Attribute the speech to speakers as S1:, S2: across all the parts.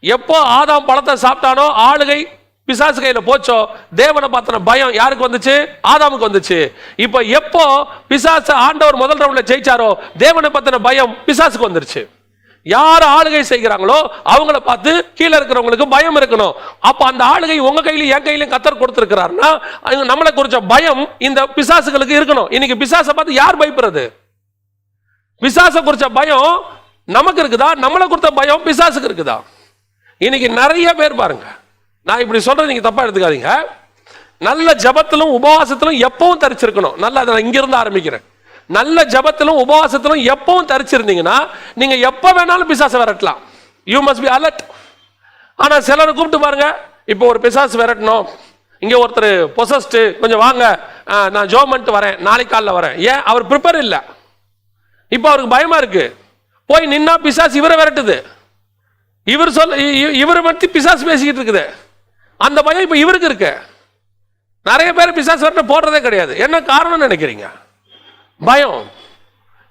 S1: எப்போ ஆதாம் பழத்தை சாப்பிட்டானோ ஆளுகை பிசாசு கையில போச்சோ, தேவனை பார்த்த பயம் யாருக்கு வந்துச்சு? ஆதாமுக்கு வந்துச்சு. இப்போ எப்போ பிசாசு ஆண்டவர் முதல் ரவுண்ட்ல ஜெயிச்சாரோ, தேவனை பத்தின பயம் பிசாசுக்கு வந்துருச்சு. யார் ஆளுகை செய்கிறாங்களோ அவங்கள பார்த்து கீழே இருக்கிறவங்களுக்கு பயம் இருக்கணும். அப்ப அந்த ஆளுகை உங்க கையில என் கையிலும் கர்த்தர் கொடுத்திருக்கிறாருன்னா நம்மளை குறிச்ச பயம் இந்த பிசாசுகளுக்கு இருக்கணும். இன்னைக்கு பிசாசை பார்த்து யார் பயப்படுறது? பிசாசை குறிச்ச பயம் நமக்கு இருக்குதா? நம்மளை குறித்த பயம் பிசாசுக்கு இருக்குதா? இன்னைக்கு நிறைய பேர் பாருங்க, நான் இப்படி சொல்றது நீங்க தப்பா எடுத்துக்காதீங்க, நல்ல ஜபத்திலும் உபவாசத்திலும் எப்பவும் தரிச்சிருக்கணும். நல்லா அதை இங்கிருந்து ஆரம்பிக்கிறேன். நல்ல ஜபத்திலும் உபவாசத்திலும் எப்பவும் தரிச்சிருந்தீங்கன்னா நீங்க எப்ப வேணாலும் பிசாசை விரட்டலாம். You must be alert. ஆனா சிலரை கூப்பிட்டு பாருங்க, இப்போ ஒரு பிசாசு விரட்டணும், இங்க ஒருத்தர் பொசஸ்ட், கொஞ்சம் வாங்க நான் ஜோம் பண்ணிட்டு வரேன், நாளைக்கு காலைல வரேன். ஏன்? அவர் ப்ரிப்பேர் இல்லை. இப்போ அவருக்கு பயமா இருக்கு. போய் நின்னா பிசாசு இவரை விரட்டுது. இவரை பத்தி பிசாசு பேசிக்கிட்டு இருக்குது. அந்த பயம் இப்ப இவருக்கு இருக்கு. நிறைய பேர் பிசாசு விரட்ட போடுறதே கிடையாது. என்ன காரணம் நினைக்கிறீங்க? பயம்.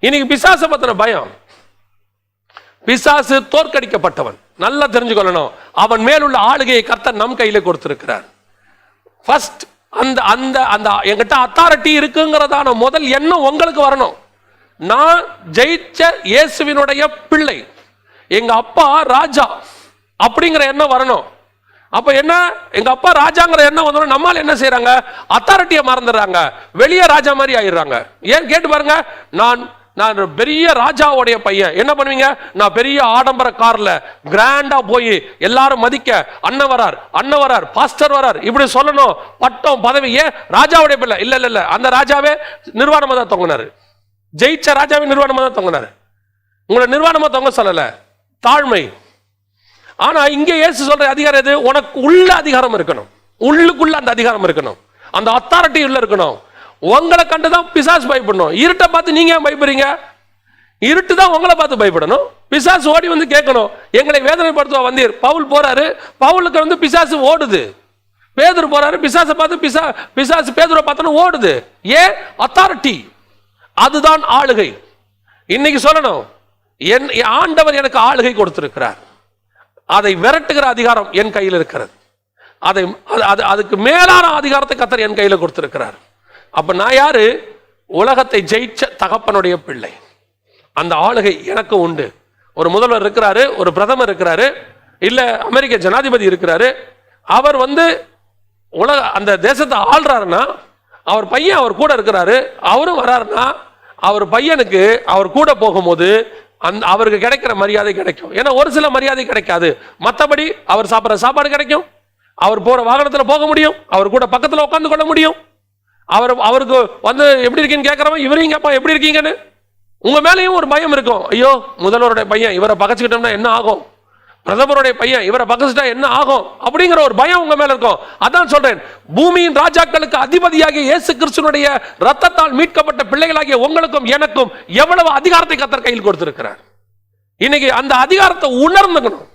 S1: இன்னைக்கு பிசாசை பத்தின பயம். பிசாசு தோற்கடிக்கப்பட்டவன், நல்லா தெரிஞ்சுக்கொள்ளணும். அவன் மேலுள்ள ஆளுகையை கர்த்தர் நம் கையில கொடுத்திருக்கிறார். ஃபர்ஸ்ட் அந்த அந்த அந்த என்கிட்ட அத்தாரிட்டி இருக்குங்கிறதான முதல் எண்ணம் உங்களுக்கு வரணும். நான் ஜெயிச்ச இயேசுவினுடைய பிள்ளை, எங்க அப்பா ராஜா அப்படிங்கிற எண்ணம் வரணும். அப்ப என்ன, எங்க அப்பா ராஜாங்கிற எண்ணம் வந்தோம், நம்மால் என்ன செய்யறாங்க? அத்தாரிட்டியை மறந்துடுறாங்க, வெளியே ராஜா மாதிரி ஆயிடுறாங்க. ஏன் கேட்டு பாருங்க, நான் பெரிய ராஜாவுடைய பையன், என்ன பண்ணுவீங்க? நான் பெரிய ஆடம்பர கார்ல கிராண்டா போய் எல்லாரும் மதிக்க, அண்ணன் வரார், பாஸ்டர் வரார், இப்படி சொல்லணும், பட்டம் பதவி. ஏன்? ராஜாவுடைய பிள்ளை. இல்ல இல்ல இல்ல, அந்த ராஜாவே நிர்வாணமா தான் தொங்கினாரு. ஜெயிச்ச ராஜாவே நிர்வாணமா தான் தொங்கினாரு. உங்களை நிர்வாணமா தொங்க சொல்லல, தாழ்மை. ஆனா இங்கே இயேசு சொல்ற அதிகாரம் எது? உனக்கு உள்ள அதிகாரம் இருக்கணும், உள்ளுக்குள்ள அந்த அதிகாரம் இருக்கணும், அந்த அத்தாரிட்டி உள்ள இருக்கணும். உங்களை கண்டுதான் பிசாசு பயப்படணும். இருட்டை பார்த்து நீங்க ஏன் பயப்படுறீங்க? இருட்டு தான் உங்களை பார்த்து பயப்படணும். பிசாசு ஓடி வந்து கேட்கணும், எங்களை வேதனைப்படுத்துவா வந்தீர். பவுல் போறாரு, பவுலுக்கு வந்து பிசாசு ஓடுது. பேதுரு போறாரு, பிசாசை பார்த்து பிசாசு பேதுரை பார்த்தோன்னு ஓடுது. ஏன்? அத்தாரிட்டி. அதுதான் ஆளுகை. இன்னைக்கு சொல்லணும், என் ஆண்டவர் எனக்கு ஆளுகை கொடுத்திருக்கிறார், அதை விரட்டுகிற அதிகாரம் என் கையில் இருக்கிறது. அதுக்கு மேலான அதிகாரத்தை கர்த்தர் என் கையில் கொடுத்திருக்கிறார். அப்ப நான் யாரு? உலகத்தை ஜெயிச்ச தகப்பனுடைய பிள்ளை. அந்த ஆளுகை எனக்கு உண்டு. ஒரு முதல்வர் இருக்கிறாரு, ஒரு பிரதமர் இருக்கிறாரு, இல்ல அமெரிக்க ஜனாதிபதி இருக்கிறாரு. அவர் வந்து அந்த தேசத்தை ஆள்றாருன்னா, அவர் பையன் அவர் கூட இருக்கிறாரு, அவரும் வராருன்னா, அவர் பையனுக்கு அவர் கூட போகும்போது அவருக்கு கிடைக்கிற மரியாதை கிடைக்கும். ஏன்னா ஒரு சில மரியாதை கிடைக்காது, மற்றபடி அவர் சாப்பிட்ற சாப்பாடு கிடைக்கும், அவர் போற வாகனத்தில் போக முடியும், அவர் கூட பக்கத்தில் உட்காந்து கொள்ள முடியும். அவருக்கு வந்து எப்படி இருக்கீங்கன்னு கேட்கறவன் இவரையும் கேட்பான், எப்படி இருக்கீங்கன்னு. உங்க மேலேயும் ஒரு பயம் இருக்கும். ஐயோ, முதல்வருடைய பையன், இவரை பகச்சுக்கிட்டோம்னா என்ன ஆகும்? பிரதமருடைய பையன், இவரை பகச்சுட்டா என்ன ஆகும்? அப்படிங்கிற ஒரு பயம் உங்க மேல இருக்கும். அதான் சொல்றேன், பூமியின் ராஜாக்களுக்கு அதிபதியாகிய இயேசு கிறிஸ்துவினுடைய ரத்தத்தால் மீட்கப்பட்ட பிள்ளைகளாகிய உங்களுக்கும் எனக்கும் எவ்வளவு அதிகாரத்தை கர்த்தர் கையில் கொடுத்திருக்கிறார். இன்னைக்கு அந்த அதிகாரத்தை உணர்ந்துக்கணும்.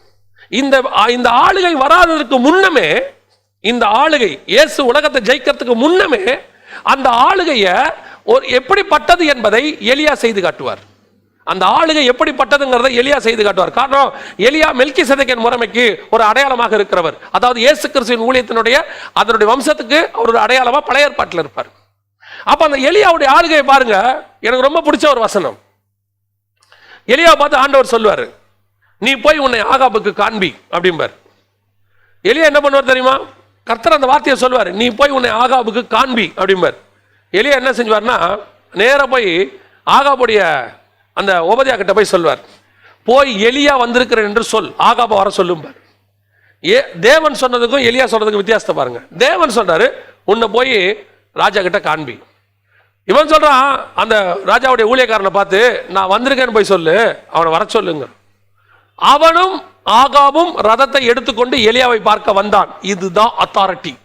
S1: இந்த ஆளுகை வராததற்கு முன்னமே, இந்த ஆளுகை இயேசு உலகத்தை ஜெயிக்கிறதுக்கு முன்னமே அந்த ஆளுகையை எப்படிப்பட்டது என்பதை எலியா செய்து காட்டுவார். அந்த ஆளுகை எப்படிப்பட்டதுங்கிறதை எலியா செய்து காட்டுவார். காரணம், எலியா மெல்கிசேதேக்கின் முறைமைக்கு ஒரு அடையாளமாக இருக்கிறவர். அதாவது இயேசு கிறிஸ்துவின் ஊழியத்தினுடைய அதனுடைய வம்சத்துக்கு அவர் ஒரு அடையாளமா பழைய ஏற்பாட்டில் இருப்பார். அப்ப அந்த எலியாவுடைய ஆளுகையை பாருங்க, எனக்கு ரொம்ப பிடிச்ச ஒரு வசனம். எலியா பார்த்து ஆண்டவர் சொல்லுவாரு, நீ போய் உன்னை ஆகாபுக்கு காண்பி அப்படிம்பார். எலியா என்ன பண்ணுவார் தெரியுமா? கர்த்தர் அந்த வார்த்தையை சொல்லுவார், நீ போய் உன்னை ஆகாபுக்கு காண்பி அப்படிம்பார். எலியா என்ன செஞ்சுவார்னா, நேர போய் ஆகாபுடைய அந்த ஓபதியா கிட்ட போய் சொல்வார், போய் எலியா வந்திருக்கிறேன் என்று சொல், ஆகாப வர சொல்லும்பார். தேவன் சொன்னதுக்கும் எலியா சொன்னதுக்கும் வித்தியாசத்தை பாருங்க. தேவன் சொன்னாரு, உன்னை போய் ராஜா கிட்ட காண்பி. இவன் சொல்றான், அந்த ராஜாவுடைய ஊழியக்காரனை பார்த்து, நான் வந்திருக்கேன்னு போய் சொல்லு, அவனை வர சொல்லுங்க. அவனும் ஆகாபும் ரதத்தை எடுத்துக்கொண்டு எலியாவை பார்க்க வந்தான். இதுதான் அத்தாரிட்டி,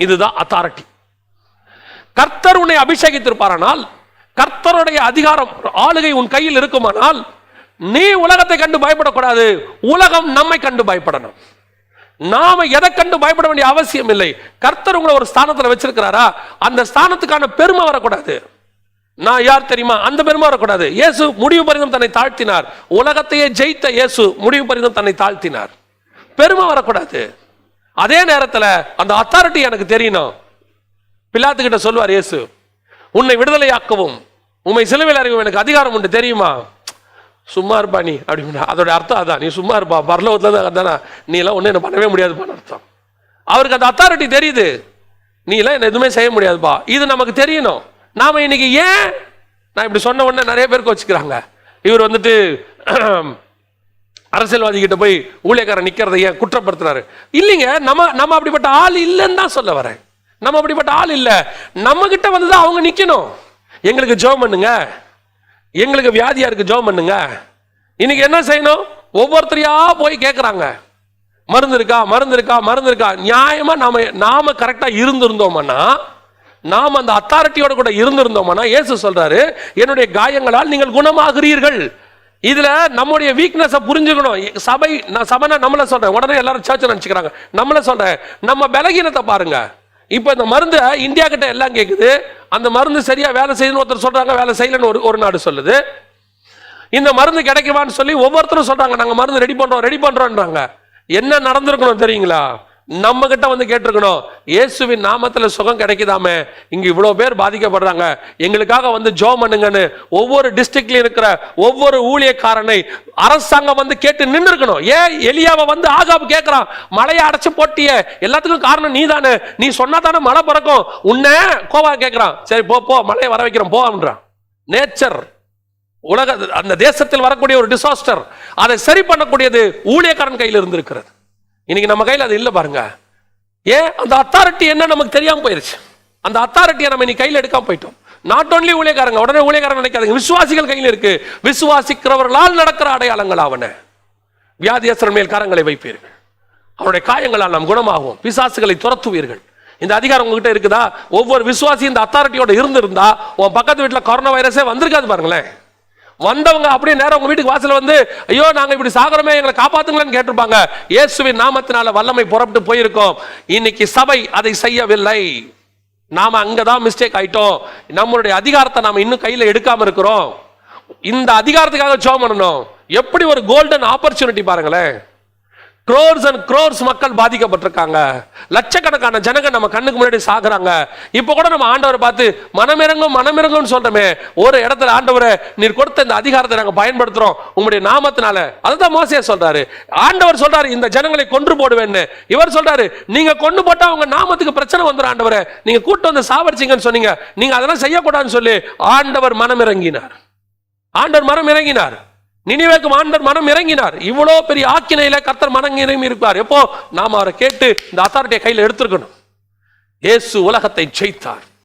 S1: இதுதான் அத்தாரிட்டி. கர்த்தர் உன்னை அபிஷேகித்திருப்பாரானால், கர்த்தருடைய அதிகாரம் ஆளுகை உன் கையில் இருக்குமானால், நீ உலகத்தை கண்டு பயப்படக்கூடாது, உலகம் நம்மை கண்டு பயப்படணும். நாம எதை கண்டு பயப்பட வேண்டிய அவசியம் இல்லை. கர்த்தர் உங்களை ஒரு ஸ்தானத்தில் வச்சிருக்கிறாரா, அந்த ஸ்தானத்துக்கான பெருமை வரக்கூடாது. நான் யார் தெரியுமா, அந்த பெருமை வரக்கூடாது. இயேசு முடிவு பரிந்தும் தன்னை தாழ்த்தினார். உலகத்தையே ஜெயித்த இயேசு முடிவு பரிந்தும் தன்னை தாழ்த்தினார். பெருமை வரக்கூடாது. அதே நேரத்தில் அந்த அத்தாரிட்டி எனக்கு தெரியணும். பிலாத்துக்கிட்ட சொல்லுவார் இயேசு, உன்னை விடுதலையாக்கவும் உண்மை சிலுவையில் அறிவும் எனக்கு அதிகாரம் உண்டு தெரியுமா? சும்மா இருப்பா நீ அப்படின்னா அதோட அர்த்தம் அதான், நீ சும்மா இருப்பா, பரலோகத்துல தானே, நீ எல்லாம் ஒன்றும் என்ன பண்ணவே முடியாதுப்பான்னு அர்த்தம். அவருக்கு அந்த அத்தாரிட்டி தெரியுது, நீ எல்லாம் என்ன எதுவுமே செய்ய முடியாதுப்பா. இது நமக்கு தெரியணும். நாம இன்னைக்கு ஏன் நான் இப்படி சொன்ன உடனே நிறைய பேருக்கு வச்சுக்கிறாங்க, இவர் வந்துட்டு அரசியல்வாதி கிட்ட போய் ஊழியக்காரன் நிக்கிறதை ஏன் குற்றப்படுத்துறாரு? இல்லைங்க, நம்ம அப்படிப்பட்ட ஆள் இல்லைன்னு தான் சொல்ல வரேன். நம்ம அப்படிப்பட்ட ஆள் இல்லை. நம்ம கிட்ட வந்துதான் அவங்க நிக்கணும். எங்களுக்கு ஜெபம் பண்ணுங்க, எங்களுக்கு வியாதியா இருக்கு ஜெபம் பண்ணுங்க. இன்னைக்கு என்ன செய்யணும்? ஒவ்வொருத்தரையா போய் கேட்கறாங்க, மருந்து இருக்கா மருந்து இருக்கா மருந்து இருக்கா. நியாயமா நாம கரெக்டா இருந்திருந்தோம்னா, நாம அந்த அத்தாரிட்டியோட கூட இருந்திருந்தோம்னா, இயேசு சொல்றாரு, என்னுடைய காயங்களால் நீங்கள் குணமாகிறீர்கள். இதுல நம்முடைய வீக்னஸை புரிஞ்சுக்கணும். சபைனா நம்மள சொல்றேன், உடனே எல்லாரும் சர்ச் நினைச்சுக்கிறாங்க. நம்மள சொல்றேன், நம்ம பலகீனத்தை பாருங்க. இப்ப இந்த மருந்து இந்தியா கிட்ட எல்லாம் கேக்குது, அந்த மருந்து சரியா வேலை செய்யணும் ஒருத்தர் சொல்றாங்க, வேலை செய்யலன்னு ஒரு நாடு சொல்லுது. இந்த மருந்து கிடைக்குமான்னு சொல்லி ஒவ்வொருத்தரும் சொல்றாங்க, நாங்க மருந்து ரெடி பண்றோம்ன்றாங்க. என்ன நடந்திருக்கணும் தெரியுங்களா? நம்ம கிட்ட வந்து கேட்டிருக்கணும், இயேசுவின் நாமத்துல சுகம் கிடைக்குதாமே, இங்க இவ்வளவு பேர் பாதிக்கப்படுறாங்க, எங்களுக்காக வந்து ஜெபம் பண்ணுங்கன்னு ஒவ்வொரு டிஸ்ட்ரிக்ட்ல இருக்கிற ஒவ்வொரு ஊழியக்காரனை அரசாங்கம் வந்து கேட்டு நின்று இருக்கணும். ஏன் எலியாவை வந்து ஆகாப் கேட்கிறான், மழையை அடைச்சு போட்டிய, எல்லாத்துக்கும் காரணம் நீ தானே, நீ சொன்னா தானே மழை பிறக்கும், உன்ன கோவா கேட்கிறான். சரி போ மழையை வர வைக்கிறோம் போன்றான். நேச்சர், உலக அந்த தேசத்தில் வரக்கூடிய ஒரு டிசாஸ்டர், அதை சரி பண்ணக்கூடியது ஊழியக்காரன் கையில் இருந்திருக்கிறது. இன்னைக்கு நம்ம கையில் அது இல்லை பாருங்க. ஏன்? அந்த அத்தாரிட்டி என்ன நமக்கு தெரியாம போயிருச்சு. அந்த அத்தாரிட்டியை நம்ம இன்னைக்கு கையில் எடுக்காம போயிட்டோம். நாட் ஓன்லி ஊழியக்காரங்க, உடனே ஊழியக்காரங்க நினைக்காதீங்க, விசுவாசிகள் கையில் இருக்கு. விசுவாசிக்கிறவர்களால் நடக்கிற அடையாளங்கள் அவன. வியாதியஸ்தர் மேல் கரங்களை வைப்பீர்கள், அவருடைய காயங்களால் நாம் குணமாகும், பிசாசுகளை துரத்துவீர்கள். இந்த அதிகாரம் உங்ககிட்ட இருக்குதா? ஒவ்வொரு விசுவாசி இந்த அத்தாரிட்டியோட இருந்திருந்தா உன் பக்கத்து வீட்டில் கொரோனா வைரஸே வந்திருக்காது பாருங்களேன். வந்தவங்க அப்படியே நேரம் உங்க வீட்டுக்கு வாசல்ல வந்து, ஐயோ நாங்க இப்படி சாகரமே, எங்களை காப்பாத்துங்களேன்னு கேட்டிருப்பாங்க. இயேசுவின் நாமத்தினால வல்லமை புறப்பட்டு போயிருக்கோம். இன்னைக்கு சபை அதை செய்யவில்லை. நாம அங்கதான் மிஸ்டேக் ஆயிட்டோம். நம்மளுடைய அதிகாரத்தை நாம இன்னும் கையில எடுக்காம இருக்கிறோம். இந்த அதிகாரத்துக்காக ஜெபம் பண்ணணும். எப்படி ஒரு கோல்டன் ஆப்பர்ச்சுனிட்டி பாருங்களேன். crores and crores மக்கள் பாதிக்கப்பட்டிருக்காங்க, லட்சக்கணக்கான ஜனங்க நம்ம கண்ணுக்கு முன்னாடி சாகுறாங்க. இப்ப கூட நம்ம ஆண்டவரை பார்த்து மனமிறங்கும் சொல்றோமே, ஒரு இடத்துல ஆண்டவரை நீர் கொடுத்த இந்த அதிகாரத்தை நாங்க பயன்படுத்துறோம் உங்களுடைய நாமத்தினால. அதுதான் மோசே சொல்றாரு. ஆண்டவர் சொல்றாரு இந்த ஜனங்களை கொன்று போடுவேன்னு. இவர் சொல்றாரு, நீங்க கொண்டு போட்டா உங்க நாமத்துக்கு பிரச்சனை வந்துடும் ஆண்டவரை, நீங்க கூட்டு வந்து சாவடிச்சிங்கன்னு சொன்னீங்க, நீங்க அதெல்லாம் செய்யக்கூடாதுன்னு சொல்லி ஆண்டவர் மனம் இறங்கினார். நினிவேக்கு ஆண்டவர் மனம் இறங்கினார். இவ்வளவு பெரிய ஆக்கினையில கர்த்தர் மனம் இறங்கி இருப்பார். எப்போ? நாம அவரை கேட்டு இந்த அத்தாரிட்டியை கையில் எடுத்திருக்கணும். இயேசு உலகத்தை ஜெயித்தார்.